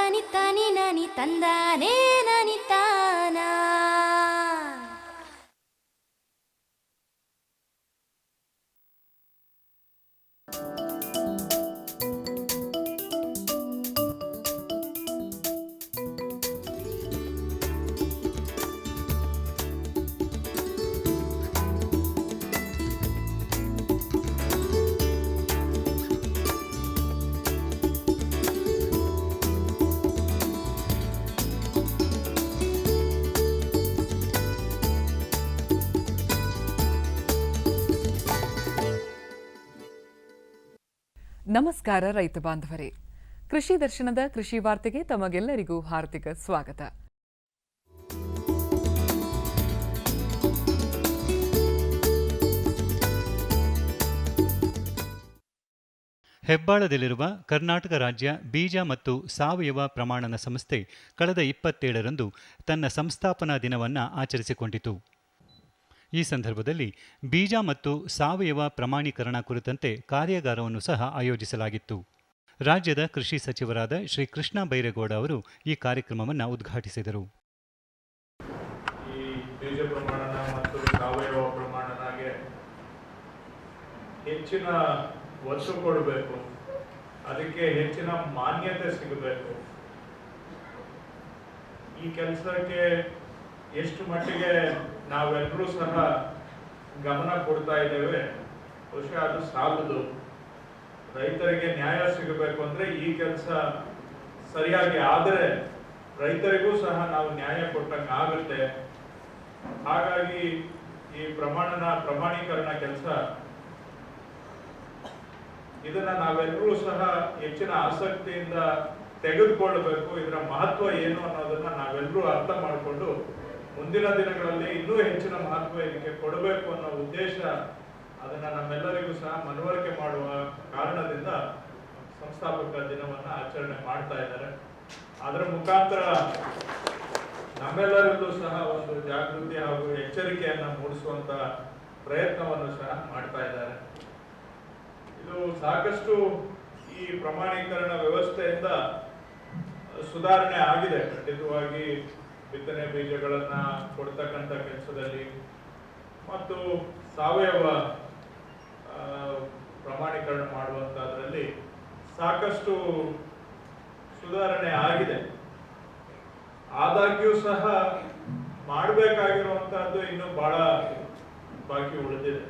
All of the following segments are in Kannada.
ನನಿ ತನಿ ನನಿ ತಂದಾನೇ ನನಿ ತಾನ. ನಮಸ್ಕಾರ ರೈತ ಬಾಂಧವರೇ, ಕೃಷಿ ದರ್ಶನದ ಕೃಷಿ ವಾರ್ತೆಗೆ ತಮಗೆಲ್ಲರಿಗೂ ಹಾರ್ದಿಕ ಸ್ವಾಗತ. ಹೆಬ್ಬಾಳದಲ್ಲಿರುವ ಕರ್ನಾಟಕ ರಾಜ್ಯ ಬೀಜ ಮತ್ತು ಸಾವಯವ ಪ್ರಮಾಣನ ಸಂಸ್ಥೆ ಕಳೆದ 27ರಂದು ತನ್ನ ಸಂಸ್ಥಾಪನಾ ದಿನವನ್ನು ಆಚರಿಸಿಕೊಂಡಿತು. ಈ ಸಂದರ್ಭದಲ್ಲಿ ಬೀಜ ಮತ್ತು ಸಾವಯವ ಪ್ರಮಾಣೀಕರಣ ಕುರಿತಂತೆ ಕಾರ್ಯಾಗಾರವನ್ನು ಸಹ ಆಯೋಜಿಸಲಾಗಿತ್ತು. ರಾಜ್ಯದ ಕೃಷಿ ಸಚಿವರಾದ ಶ್ರೀ ಕೃಷ್ಣ ಬೈರೇಗೌಡ ಅವರು ಈ ಕಾರ್ಯಕ್ರಮವನ್ನು ಉದ್ಘಾಟಿಸಿದರು. ಈ ಬೀಜ ಪ್ರಮಾಣನ ಮತ್ತು ಸಾವಯವ ಪ್ರಮಾಣನಾಗೆ ಹೆಚ್ಚಿನ ಒತ್ತು ಕೊಡಬೇಕು, ಅದಕ್ಕೆ ಹೆಚ್ಚಿನ ಮಾನ್ಯತೆ ಸಿಗಬೇಕು. ಈ ಕೆಲಸಕ್ಕೆ ಎಷ್ಟು ಮಟ್ಟಿಗೆ ನಾವೆಲ್ಲರೂ ಸಹ ಗಮನ ಕೊಡ್ತಾ ಇದ್ದೇವೆ, ಬಹುಶಃ ಅದು ಸಾಲದು. ರೈತರಿಗೆ ನ್ಯಾಯ ಸಿಗಬೇಕು ಅಂದರೆ ಈ ಕೆಲಸ ಸರಿಯಾಗಿ ಆದರೆ ರೈತರಿಗೂ ಸಹ ನಾವು ನ್ಯಾಯ ಕೊಟ್ಟಂಗೆ ಆಗುತ್ತೆ. ಹಾಗಾಗಿ ಈ ಪ್ರಮಾಣೀಕರಣ ಕೆಲಸ ಇದನ್ನ ನಾವೆಲ್ಲರೂ ಸಹ ಹೆಚ್ಚಿನ ಆಸಕ್ತಿಯಿಂದ ತೆಗೆದುಕೊಳ್ಳಬೇಕು. ಇದರ ಮಹತ್ವ ಏನು ಅನ್ನೋದನ್ನ ನಾವೆಲ್ಲರೂ ಅರ್ಥ ಮಾಡಿಕೊಂಡು ಮುಂದಿನ ದಿನಗಳಲ್ಲಿ ಇನ್ನೂ ಹೆಚ್ಚಿನ ಮಹತ್ವ ಇದಕ್ಕೆ ಕೊಡಬೇಕು ಅನ್ನೋ ಉದ್ದೇಶ, ಅದನ್ನ ನಮ್ಮೆಲ್ಲರಿಗೂ ಸಹ ಮನವರಿಕೆ ಮಾಡುವ ಕಾರಣದಿಂದ ಸಂಸ್ಥಾಪಕ ದಿನವನ್ನ ಆಚರಣೆ ಮಾಡ್ತಾ ಇದ್ದಾರೆ. ಅದರ ಮುಖಾಂತರ ನಮ್ಮೆಲ್ಲರಲ್ಲೂ ಸಹ ಒಂದು ಜಾಗೃತಿ ಹಾಗೂ ಎಚ್ಚರಿಕೆಯನ್ನ ಮೂಡಿಸುವಂತ ಪ್ರಯತ್ನವನ್ನು ಸಹ ಮಾಡ್ತಾ ಇದ್ದಾರೆ. ಇದು ಸಾಕಷ್ಟು ಈ ಪ್ರಮಾಣೀಕರಣ ವ್ಯವಸ್ಥೆಯಿಂದ ಸುಧಾರಣೆ ಆಗಿದೆ. ಖಂಡಿತವಾಗಿ ಬಿತ್ತನೆ ಬೀಜಗಳನ್ನ ಕೊಡ್ತಕ್ಕಂಥ ಕೆಲಸದಲ್ಲಿ ಮತ್ತು ಸಾವಯವ ಪ್ರಮಾಣೀಕರಣ ಮಾಡುವಂತದ್ರಲ್ಲಿ ಸಾಕಷ್ಟು ಸುಧಾರಣೆ ಆಗಿದೆ. ಆದಾಗ್ಯೂ ಸಹ ಮಾಡಬೇಕಾಗಿರುವಂತಹದ್ದು ಇನ್ನೂ ಬಹಳ ಬಾಕಿ ಉಳಿದಿದೆ.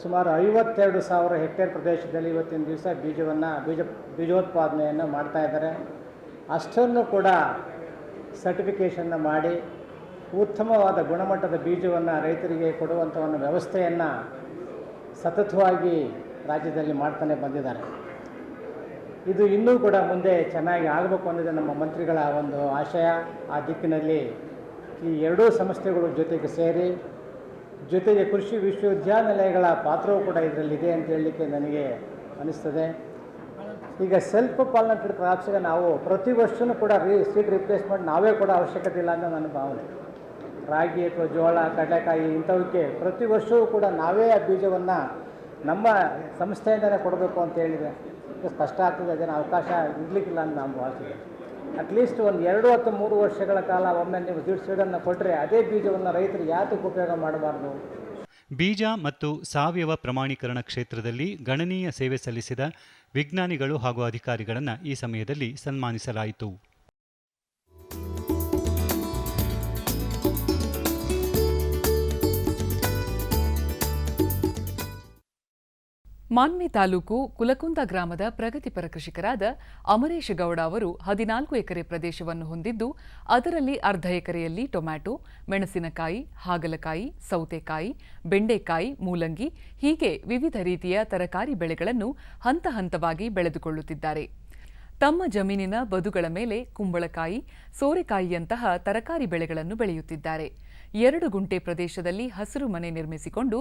ಸುಮಾರು 52,000 ಹೆಕ್ಟೇರ್ ಪ್ರದೇಶದಲ್ಲಿ ಇವತ್ತಿನ ದಿವಸ ಬೀಜೋತ್ಪಾದನೆಯನ್ನು ಮಾಡ್ತಾ ಇದ್ದಾರೆ. ಅಷ್ಟನ್ನು ಕೂಡ ಸರ್ಟಿಫಿಕೇಷನ್ನ ಮಾಡಿ ಉತ್ತಮವಾದ ಗುಣಮಟ್ಟದ ಬೀಜವನ್ನು ರೈತರಿಗೆ ಕೊಡುವಂಥ ಒಂದು ವ್ಯವಸ್ಥೆಯನ್ನು ಸತತವಾಗಿ ರಾಜ್ಯದಲ್ಲಿ ಮಾಡ್ತಾನೆ ಬಂದಿದ್ದಾರೆ. ಇದು ಇನ್ನೂ ಕೂಡ ಮುಂದೆ ಚೆನ್ನಾಗಿ ಆಗಬೇಕು ಅನ್ನೋದು ನಮ್ಮ ಮಂತ್ರಿಗಳ ಒಂದು ಆಶಯ. ಆ ದಿಕ್ಕಿನಲ್ಲಿ ಈ ಎರಡೂ ಸಂಸ್ಥೆಗಳು ಜೊತೆಗೆ ಸೇರಿ, ಜೊತೆಗೆ ಕೃಷಿ ವಿಶ್ವವಿದ್ಯಾನಿಲಯಗಳ ಪಾತ್ರವೂ ಕೂಡ ಇದರಲ್ಲಿದೆ ಅಂತ ಹೇಳಲಿಕ್ಕೆ ನನಗೆ ಅನಿಸ್ತದೆ. ಈಗ ಸೆಲ್ಫ್ ಪಾಲಿನೇಟೆಡ್ ಕ್ರಾಪ್ಸ್ಗೆ ನಾವು ಪ್ರತಿ ವರ್ಷವೂ ಕೂಡ ಸೀಡ್ ರಿಪ್ಲೇಸ್ಮೆಂಟ್ ನಾವೇ ಕೂಡ ಅವಶ್ಯಕತೆ ಇಲ್ಲ ಅನ್ನೋ ನನ್ನ ಭಾವನೆ. ರಾಗಿ ಅಥವಾ ಜೋಳ, ಕಡಲೆಕಾಯಿ ಇಂಥವಕ್ಕೆ ಪ್ರತಿ ವರ್ಷವೂ ಕೂಡ ನಾವೇ ಆ ಬೀಜವನ್ನು ನಮ್ಮ ಸಂಸ್ಥೆಯಿಂದಲೇ ಕೊಡಬೇಕು ಅಂತ ಹೇಳಿದರೆ ಕಷ್ಟ ಆಗ್ತದೆ. ಅದನ್ನು ಅವಕಾಶ ಇರಲಿಕ್ಕಿಲ್ಲ ಅಂತ ನಾನು ಭಾವಿಸಿದೆ. ಅಟ್ಲೀಸ್ಟ್ ಒಂದು 2 ಅಥವಾ 3 ವರ್ಷಗಳ ಕಾಲ ಒಮ್ಮೆ ನೀವು ಸೀಡನ್ನು ಕೊಟ್ಟರೆ ಅದೇ ಬೀಜವನ್ನು ರೈತರು ಯಾತಕ್ಕೆ ಉಪಯೋಗ ಮಾಡಬಾರ್ದು? ಬೀಜ ಮತ್ತು ಸಾವಯವ ಪ್ರಮಾಣೀಕರಣ ಕ್ಷೇತ್ರದಲ್ಲಿ ಗಣನೀಯ ಸೇವೆ ಸಲ್ಲಿಸಿದ ವಿಜ್ಞಾನಿಗಳು ಹಾಗೂ ಅಧಿಕಾರಿಗಳನ್ನು ಈ ಸಮಯದಲ್ಲಿ ಸನ್ಮಾನಿಸಲಾಯಿತು. ಮಾನ್ವಿ ತಾಲೂಕು ಕುಲಕುಂದ ಗ್ರಾಮದ ಪ್ರಗತಿಪರ ಕೃಷಿಕರಾದ ಅಮರೇಶ ಗೌಡ ಅವರು 14 ಎಕರೆ ಪ್ರದೇಶವನ್ನು ಹೊಂದಿದ್ದು, ಅದರಲ್ಲಿ ಅರ್ಧ ಎಕರೆಯಲ್ಲಿ ಟೊಮ್ಯಾಟೊ, ಮೆಣಸಿನಕಾಯಿ, ಹಾಗಲಕಾಯಿ, ಸೌತೆಕಾಯಿ, ಬೆಂಡೆಕಾಯಿ, ಮೂಲಂಗಿ ಹೀಗೆ ವಿವಿಧ ರೀತಿಯ ತರಕಾರಿ ಬೆಳೆಗಳನ್ನು ಹಂತ ಹಂತವಾಗಿ ಬೆಳೆದುಕೊಳ್ಳುತ್ತಿದ್ದಾರೆ. ತಮ್ಮ ಜಮೀನಿನ ಬದುಗಳ ಮೇಲೆ ಕುಂಬಳಕಾಯಿ, ಸೋರೆಕಾಯಿಯಂತಹ ತರಕಾರಿ ಬೆಳೆಗಳನ್ನು ಬೆಳೆಯುತ್ತಿದ್ದಾರೆ. 2 ಗುಂಟೆ ಪ್ರದೇಶದಲ್ಲಿ ಹಸಿರು ಮನೆ ನಿರ್ಮಿಸಿಕೊಂಡು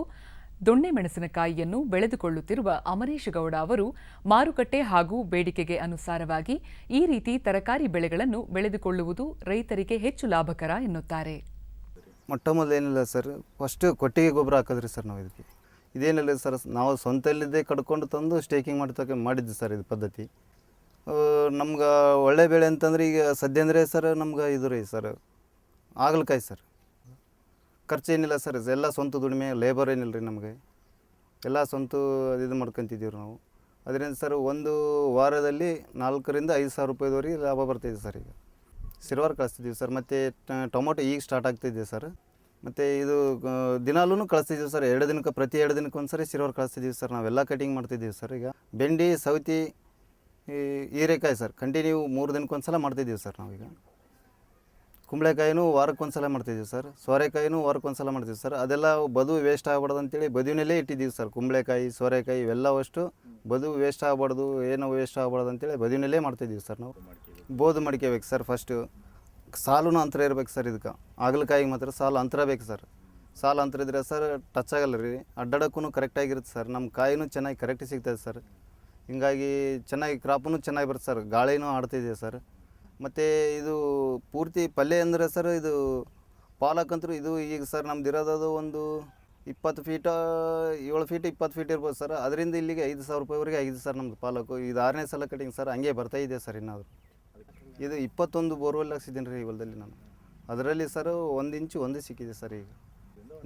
ದೊಣ್ಣೆ ಮೆಣಸಿನಕಾಯಿಯನ್ನು ಬೆಳೆದುಕೊಳ್ಳುತ್ತಿರುವ ಅಮರೇಶ ಗೌಡ ಅವರು ಮಾರುಕಟ್ಟೆ ಹಾಗೂ ಬೇಡಿಕೆಗೆ ಅನುಸಾರವಾಗಿ ಈ ರೀತಿ ತರಕಾರಿ ಬೆಳೆಗಳನ್ನು ಬೆಳೆದುಕೊಳ್ಳುವುದು ರೈತರಿಗೆ ಹೆಚ್ಚು ಲಾಭಕರ ಎನ್ನುತ್ತಾರೆ. ಮೊಟ್ಟ ಮೊದಲು ಏನಿಲ್ಲ ಸರ್, ಫಸ್ಟ್ ಕೊಟ್ಟಿಗೆ ಗೊಬ್ಬರ ಹಾಕಿದ್ರಿ ಸರ್ ನಾವು ಇದಕ್ಕೆ. ಇದೇನಿಲ್ಲ ಸರ್, ನಾವು ಸ್ವಂತಲ್ಲಿದ್ದೇ ಕಡ್ಕೊಂಡು ತಂದು ಸ್ಟೇಕಿಂಗ್ ಮಾಡಿದ್ದು ಸರ್ ಇದು ಪದ್ಧತಿ. ನಮ್ಗೆ ಒಳ್ಳೆ ಬೆಳೆ ಅಂತಂದ್ರೆ ಈಗ ಸದ್ಯ ಅಂದರೆ ಸರ್ ನಮ್ಗೆ ಇದು ರೀ ಸರ್ ಹಾಗಲಕಾಯಿ ಸರ್. ಖರ್ಚೇನಿಲ್ಲ ಸರ್, ಎಲ್ಲ ಸ್ವಂತ ದುಡಿಮೆ, ಲೇಬರ್ ಏನಿಲ್ಲ ರೀ ನಮಗೆ, ಎಲ್ಲ ಸ್ವಂತ ಇದು ಮಾಡ್ಕೊತಿದ್ದೀವಿ ನಾವು. ಅದರಿಂದ ಸರ್ ಒಂದು ವಾರದಲ್ಲಿ 4 ರಿಂದ 5 ಸಾವಿರ ರೂಪಾಯಿದವರೆಗೆ ಲಾಭ ಬರ್ತಾಯಿದೆ ಸರ್. ಈಗ ಸಿಲ್ವರ್ ಕಳಿಸ್ತಿದ್ದೀವಿ ಸರ್, ಮತ್ತು ಟೊಮೊಟೊ ಈಗ ಸ್ಟಾರ್ಟ್ ಆಗ್ತಾಯಿದೆ ಸರ್. ಮತ್ತು ಇದು ದಿನಾಲೂ ಕಳಿಸ್ತಿದ್ದೀವಿ ಸರ್, ಪ್ರತಿ 2 ದಿನಕ್ಕೆ ಒಂದು ಸರಿ ಸಿಲ್ವರ್ ಕಳಿಸ್ತಿದ್ದೀವಿ ಸರ್. ನಾವೆಲ್ಲ ಕಟಿಂಗ್ ಮಾಡ್ತಿದ್ದೀವಿ ಸರ್. ಈಗ ಬೆಂಡಿ, ಸೌತಿ, ಹೀರೆಕಾಯಿ ಸರ್ ಕಂಟಿನ್ಯೂ 3 ದಿನಕ್ಕೊಂದು ಸಲ ಮಾಡ್ತಿದ್ದೀವಿ ಸರ್ ನಾವೀಗ. ಕುಂಬಳಕಾಯಿನೂ ವಾರಕ್ಕೊಂದು ಸಲ ಮಾಡ್ತಿದ್ದೀವಿ ಸರ್, ಸೋರೆಕಾಯಿನೂ ವಾರಕ್ಕೊಂದು ಸಲ ಮಾಡ್ತೀವಿ ಸರ್. ಅದೆಲ್ಲ ಬದು ವೇಸ್ಟ್ ಆಗಬಾರ್ದು ಅಂತೇಳಿ ಬದುವಿನಲ್ಲೇ ಇಟ್ಟಿದ್ದೀವಿ ಸರ್. ಕುಂಬಳಕಾಯಿ, ಸೋರೆಕಾಯಿ ಇವೆಲ್ಲವಷ್ಟು ಬದು ವೇಸ್ಟ್ ಆಗಬಾರ್ದು, ಏನೋ ವೇಸ್ಟ್ ಆಗಬಾರ್ದು ಅಂತೇಳಿ ಬದುವಿನಲ್ಲೇ ಮಾಡ್ತಿದ್ದೀವಿ ಸರ್ ನಾವು. ಬೋದು ಮಡಿಕೋಬೇಕು ಸರ್. ಫಸ್ಟು ಸಾಲೂ ಅಂತರ ಇರ್ಬೇಕು ಸರ್. ಇದಕ್ಕೆ ಹಾಗಲಕಾಯಿಗೆ ಮಾತ್ರ ಸಾಲು ಅಂತರ ಬೇಕು ಸರ್. ಸಾಲು ಅಂತರ ಇದ್ದರೆ ಸರ್ ಟಚ್ ಆಗಲ್ಲ ರೀ, ಅಡ್ಡಾಡೋಕ್ಕೂ ಕರೆಕ್ಟಾಗಿರುತ್ತೆ ಸರ್. ನಮ್ಮ ಕಾಯಿನೂ ಚೆನ್ನಾಗಿ ಕರೆಕ್ಟ್ ಸಿಗ್ತದೆ ಸರ್. ಹಿಂಗಾಗಿ ಚೆನ್ನಾಗಿ ಕ್ರಾಪೂ ಚೆನ್ನಾಗಿ ಬರುತ್ತೆ ಸರ್. ಗಾಳಿನೂ ಆಡ್ತಿದೆ ಸರ್. ಮತ್ತು ಇದು ಪೂರ್ತಿ ಪಲ್ಯ ಅಂದರೆ ಸರ್ ಇದು ಪಾಲಕಂತೂ ಇದು ಈಗ ಸರ್ ನಮ್ದು ಇರೋದು ಒಂದು 20 ಫೀಟ 7 ಫೀಟ್ 20 ಫೀಟ್ ಇರ್ಬೋದು ಸರ್. ಅದರಿಂದ ಇಲ್ಲಿಗೆ 5,000 ರೂಪಾಯಿವರೆಗೆ ಆಗಿದೆ ಸರ್ ನಮ್ಮದು ಪಾಲಕು. ಇದು 6ನೇ ಸಲ ಕಟಿಂಗ್ ಸರ್. ಹಂಗೆ ಬರ್ತಾಯಿದೆ ಸರ್. ಇನ್ನಾದರೂ ಇದು 21 ಬೋರ್ವೆಲ್ ಹಾಕ್ಸಿದ್ದೀನಿ ರೀ ಈ ಹೊಲದಲ್ಲಿ ನಾನು. ಅದರಲ್ಲಿ ಸರ್ 1 ಇಂಚು ಒಂದು ಸಿಕ್ಕಿದೆ ಸರ್. ಈಗ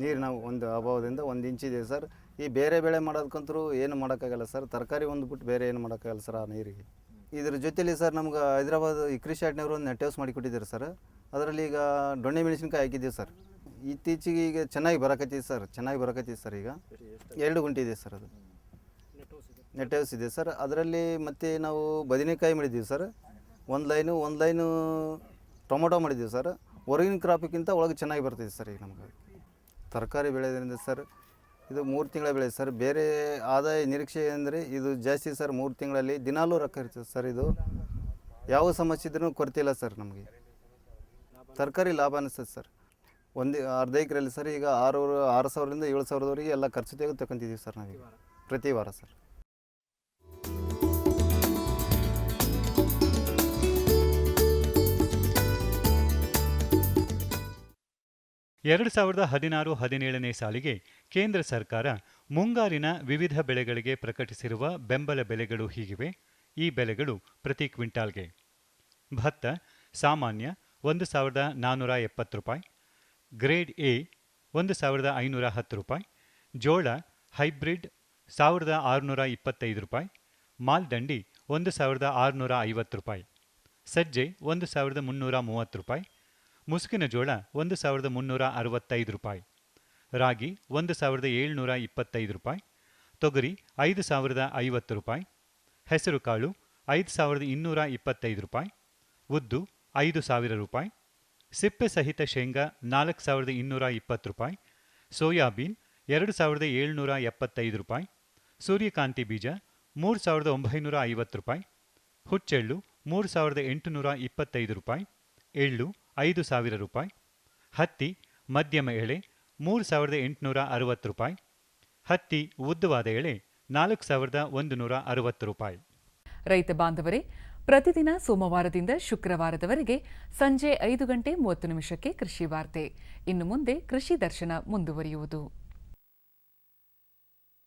ನೀರು ನಾವು ಒಂದು ಅಭಾವದಿಂದ 1 ಇಂಚಿದೆ ಸರ್. ಈ ಬೇರೆ ಬೆಳೆ ಮಾಡೋದಕ್ಕಂತೂ ಏನು ಮಾಡೋಕ್ಕಾಗಲ್ಲ ಸರ್. ತರಕಾರಿ ಒಂದು ಬಿಟ್ಟು ಬೇರೆ ಏನು ಮಾಡೋಕ್ಕಾಗಲ್ಲ ಸರ್ ಆ ನೀರಿಗೆ. ಇದ್ರ ಜೊತೆಲಿ ಸರ್ ನಮ್ಗೆ ಹೈದ್ರಾಬಾದ್ ಈ ಕೃಷಿ ಆಟ್ನವರು ಒಂದು ನೆಟ್ ಹೌಸ್ ಮಾಡಿಕೊಟ್ಟಿದ್ದಾರೆ ಸರ್. ಅದರಲ್ಲಿ ಈಗ ದೊಣ್ಣೆ ಮೆಣಸಿನ್ಕಾಯಿ ಹಾಕಿದ್ದೀವಿ ಸರ್. ಇತ್ತೀಚೆಗೆ ಈಗ ಚೆನ್ನಾಗಿ ಬರಕತ್ತಿದೆ ಸರ್. ಈಗ 2 ಗುಂಟೆ ಇದೆ ಸರ್. ಅದು ನೆಟ್ ಹೌಸ್ ಇದೆ ಸರ್. ಅದರಲ್ಲಿ ಮತ್ತು ನಾವು ಬದನೆಕಾಯಿ ಮಾಡಿದ್ದೀವಿ ಸರ್. ಒಂದು ಲೈನು ಟೊಮೊಟೊ ಮಾಡಿದ್ದೀವಿ ಸರ್. ಹೊರಗಿನ ಕ್ರಾಪಿಗಿಂತ ಒಳಗೆ ಚೆನ್ನಾಗಿ ಬರ್ತಿದೆ ಸರ್. ಈಗ ನಮ್ಗೆ ತರಕಾರಿ ಬೆಳೆಯೋದ್ರಿಂದ ಸರ್ ಇದು 3 ತಿಂಗಳ ಬೆಳೆ ಸರ್. ಬೇರೆ ಆದಾಯ ನಿರೀಕ್ಷೆ ಅಂದರೆ ಇದು ಜಾಸ್ತಿ ಸರ್. 3 ತಿಂಗಳಲ್ಲಿ ದಿನಾಲೂ ರೊಕ್ಕ ಇರ್ತದೆ ಸರ್. ಇದು ಯಾವ ಸಮಸ್ಯೆ ಇದ್ರೂ ಕೊರತೆ ಇಲ್ಲ ಸರ್. ನಮಗೆ ತರಕಾರಿ ಲಾಭ ಅನಿಸ್ತದೆ ಸರ್. ಅರ್ಧ ಎಕರೆಯಲ್ಲಿ ಸರ್ ಈಗ 6,000ರಿಂದ 7,000ವರೆಗೆ ಎಲ್ಲ ಖರ್ಚು ತಗೊಂತಿದ್ದೀವಿ ಸರ್ ನಾವೀಗ ಪ್ರತಿ ವಾರ ಸರ್. ಎರಡು 2016-17ನೇ ಸಾಲಿಗೆ ಕೇಂದ್ರ ಸರ್ಕಾರ ಮುಂಗಾರಿನ ವಿವಿಧ ಬೆಳೆಗಳಿಗೆ ಪ್ರಕಟಿಸಿರುವ ಬೆಂಬಲ ಬೆಲೆಗಳು ಹೀಗಿವೆ. ಈ ಬೆಲೆಗಳು ಪ್ರತಿ ಕ್ವಿಂಟಾಲ್ಗೆ: ಭತ್ತ ಸಾಮಾನ್ಯ 1,470 ರೂಪಾಯಿ, ಗ್ರೇಡ್ ಎ 1,510 ರೂಪಾಯಿ, ಜೋಳ ಹೈಬ್ರಿಡ್ 1,625 ರೂಪಾಯಿ, ಮಾಲ್ದಂಡಿ 1,650 ರೂಪಾಯಿ, ಸಜ್ಜೆ 1,330 ರೂಪಾಯಿ, ಮುಸುಕಿನ ಜೋಳ 1,365 ರೂಪಾಯಿ, ರಾಗಿ 1,725 ರೂಪಾಯಿ, ತೊಗರಿ 5,050 ರೂಪಾಯಿ, ಹೆಸರುಕಾಳು 5,225 ರೂಪಾಯಿ, ಉದ್ದು 5,000 ರೂಪಾಯಿ, ಸಿಪ್ಪೆ ಸಹಿತ ಶೇಂಗಾ 4,220 ರೂಪಾಯಿ, ಸೋಯಾಬೀನ್ 2,775 ರೂಪಾಯಿ, ಸೂರ್ಯಕಾಂತಿ ಬೀಜ 3,950 ರೂಪಾಯಿ, ಹುಚ್ಚೆಳ್ಳು 3,825 ರೂಪಾಯಿ, ಎಳ್ಳು 5,000 ರೂಪಾಯಿ, ಹತ್ತಿ ಮಧ್ಯಮ ಎಳೆ 3,860 ರೂಪಾಯಿ, ಹತ್ತಿ ಉದ್ದವಾದ ಎಳೆ 4,160 ರೂಪಾಯಿ. ರೈತ ಬಾಂಧವರೇ, ಪ್ರತಿದಿನ ಸೋಮವಾರದಿಂದ ಶುಕ್ರವಾರದವರೆಗೆ ಸಂಜೆ 5 ಗಂಟೆ 30 ನಿಮಿಷಕ್ಕೆ ಕೃಷಿ ವಾರ್ತೆ. ಇನ್ನು ಮುಂದೆ ಕೃಷಿ ದರ್ಶನ ಮುಂದುವರಿಯುವುದು.